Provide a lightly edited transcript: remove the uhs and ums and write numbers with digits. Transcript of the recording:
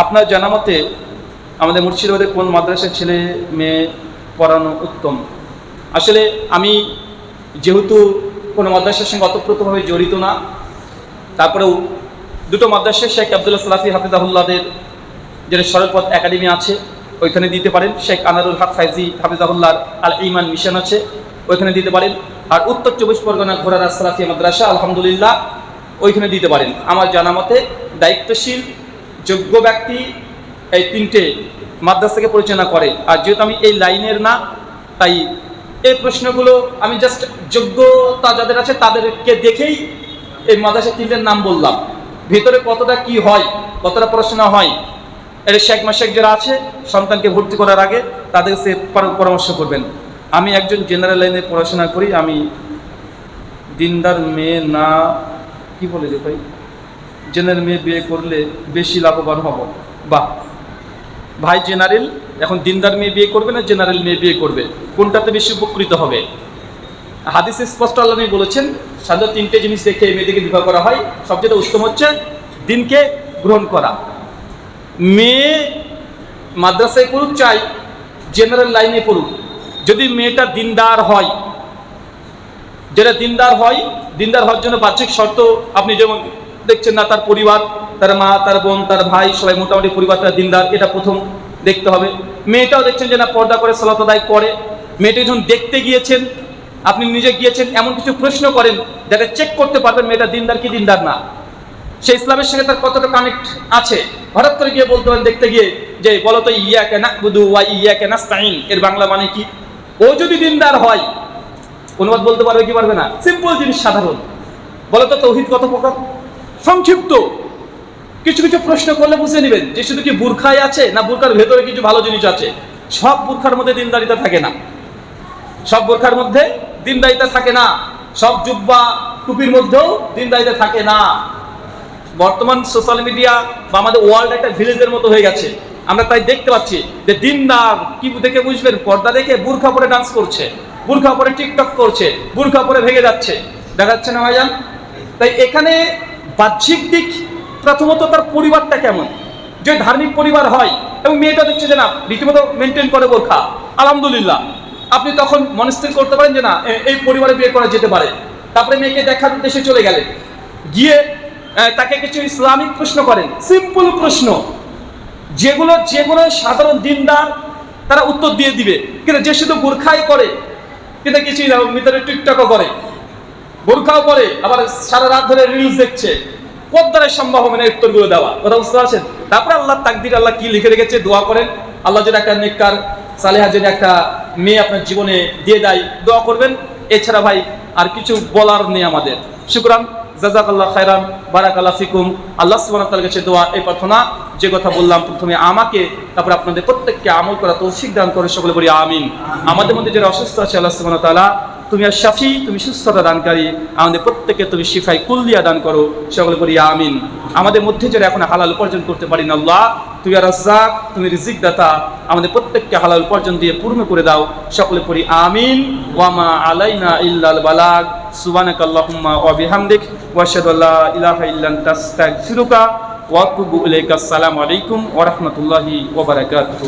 আপনার জানা মতে আমাদের মুর্শিদাবাদের কোন মাদ্রাসার ছেলে মেয়ে পড়ানো উত্তম? আসলে আমি যেহেতু কোনো মাদ্রাসার সঙ্গে অতপ্রতভাবে জড়িত না, তারপরেও দুটো মাদ্রাসায় শেখ আবদুল্লাহ সালাফি হাফিজাহুল্লাহদের যেটা সরলপথ একাডেমি আছে ওইখানে দিতে পারেন। শেখ আনারুল হক ফাইজি হাফিজাহুল্লাহর আল ঈমান মিশন আছে, ওইখানে দিতে পারেন। আর উত্তর 24 পরগনা ঘোড়ারা সালাফিয়া মাদ্রাসা আলহামদুলিল্লাহ ওইখানে দিতে পারেন। আমার জানা মতে দায়িত্বশীল যোগ্য ব্যক্তি এই তিনটে মাদ্রাসাকে পরিচালনা করে। আর যেহেতু আমি এই লাইনের না, তাই এই প্রশ্নগুলো আমি জাস্ট যোগ্যতা যাদের আছে তাদেরকে দেখেই এই মাদ্রাসা তিনটের নাম বললাম। ভেতরে কতটা কি হয়, কতটা পড়াশোনা হয়, এর শেখ মাসেক যারা আছে সন্তানকে ভর্তি করার আগে তাদের সে পরামর্শ করবেন। আমি একজন জেনারেল লাইনে পড়াশোনা করি, আমি দিনদার মেয়ে না, কি বলে যে ভাই, জেনারেল মেয়ে বিয়ে করলে বেশি লাভবান হব। বাহ ভাই, জেনারেল এখন দিনদার মেয়ে বিয়ে করবে না জেনারেল মেয়ে বিয়ে করবে, কোনটাতে বেশি উপকৃত হবে? হাদিসে স্পষ্ট আল্লাহ নবী বলেছেন সাধারণত তিনটে জিনিস দেখে মেয়েদেরকে বিবাহ করা হয়। সবচেয়ে উত্তম হচ্ছে দিনকে গ্রহণ করা। মেয়ে মাদ্রাসায় পড়ুক চাই জেনারেল লাইনে পড়ুক, যদি মেয়েটা দিনদার হয়, যেটা দিনদার হয়, দিনদার হওয়ার জন্য বাহ্যিক শর্ত আপনি যেমন দেখছেন না, তার পরিবার, তার মা, তার বোন, তার ভাই, সবাই মোটামুটি পরিবারটা দিনদার, এটা প্রথম দেখতে হবে। মেয়েটাও দেখছেন যে না পর্দা করে সালাত আদায় করে। মেয়েটা যখন দেখতে গিয়েছেন, আপনি নিজে গিয়েছেন, এমন কিছু প্রশ্ন করেন যাতে চেক করতে পারবেন মেয়েটা দিনদার কি দিনদার না, সে ইসলামের সঙ্গে তার কতটা কানেক্ট আছে। হঠাৎ করে গিয়ে বলতে পারেন দেখতে গিয়ে যে বলো তো ইয়াকা না'বুদু ওয়া ইয়াকা নাস্তাইন এর বাংলা মানে কি? ও যদি দিনদার হয় অনুবাদ বলতে পারবে কি পারবে না? সিম্পল জিনিস, সাধারণ। বলো তো তৌহিদ কত প্রকার? সংক্ষিপ্ত কিছু কিছু প্রশ্ন করলে বুঝে নেবেন যে শুধু কি বুরখায় আছে না বুরখার ভেতরে কিছু ভালো জিনিস আছে। সব বুরখার মধ্যে দিনদারিতা থাকে না, সব বুরখার মধ্যে দিনদারিতা থাকে না, সব জুব্বা টুপির মধ্যেও দিনদারিতা থাকে না। বর্তমান সোশ্যাল মিডিয়া বা আমাদের ওয়ার্ল্ড একটা ভিলেজের মতো হয়ে গেছে। আমরা তাই দেখতে পাচ্ছি যে দিনদার কি দেখে বুঝবেন? পর্দা দেখে বুরখা পরে ডান্স করছে, বুরখা পরে টিকটক করছে, বুরখা পরে ভেঙে যাচ্ছে, দেখা যাচ্ছে না ভাইজান? তাই এখানে বাহ্যিক দিক প্রথমত তার পরিবারটা কেমন, যে ধার্মিক পরিবার হয় এবং মেয়েটা দেখছে যে না রীতিমতো মেনটেন করে বোরখা, আলহামদুলিল্লাহ, আপনি তখন মনস্থির করতে পারেন যে না এই পরিবারে বিয়ে করা যেতে পারে। তারপরে মেয়েকে দেখার উদ্দেশ্যে চলে গেলেন, গিয়ে তাকে কিছু ইসলামিক প্রশ্ন করেন, সিম্পল প্রশ্ন যেগুলো সাধারণ দিনদার তারা উত্তর দিয়ে দিবে। কিন্তু যে শুধু বোরখাই করে, কিন্তু কিছুই না, ভিতরে টিকটকও করে, বোরখাও পরে, আবার সারা রাত ধরে রিলস দেখছে, পদ্মারে সম্ভব হবে না উত্তরগুলো দেওয়া। কথা বুঝতে পারছেন? তারপরে আল্লাহ তাকদির, আল্লাহ কি লিখে রেখেছে দোয়া করেন, আল্লাহ যেন একটা নেককার সালেহা যেন একটা মেয়ে আপনার জীবনে দিয়ে দেয়, দোয়া করবেন। এছাড়া ভাই আর কিছু বলার নেই আমাদের। শুকরান, জাযাকাল্লাহ খায়রান, বারাকাল্লাহ ফিকুম। আল্লাহ সুবহানাহু ওয়া তাআলার কাছে দোয়া, এই প্রার্থনা, যে কথা বললাম প্রথমে আমাকে, তারপর আপনাদের প্রত্যেককে আমল করা তৌফিক দান করে, সকলে বলি আমিন। আমাদের মধ্যে যারা অসুস্থ আছে আল্লাহ সুবহানাহু ওয়া তাআলা তুমি আর শাফি, তুমি সুস্থতা দানকারী, আমাদের প্রত্যেককে তুমি শিফাই কুল্লিয়া দান করো, সকলে বলি আমিন। আমাদের মধ্যে যারা এখন হালাল উপার্জন করতে পারি না, আল্লাহ তুমি আর রাজ্জাক, তুমি রিজিক দাতা, আমাদের প্রত্যেককে হালাল উপার্জন দিয়ে পূর্ণ করে দাও, সকলে পড়ি আমিন। ওয়ামা আলাইনা ইল্লাল বালাগ। সুবহানাকাল্লাহুম্মা ওয়া বিহামদিক ওয়া আশহাদু আল্লা ইলাহা ইল্লা আনতা আস্তাগফিরুকা ওয়া আতুবু ইলাইকা। আসসালামু আলাইকুম ওয়া রাহমাতুল্লাহি ওয়া বারাকাতুহু।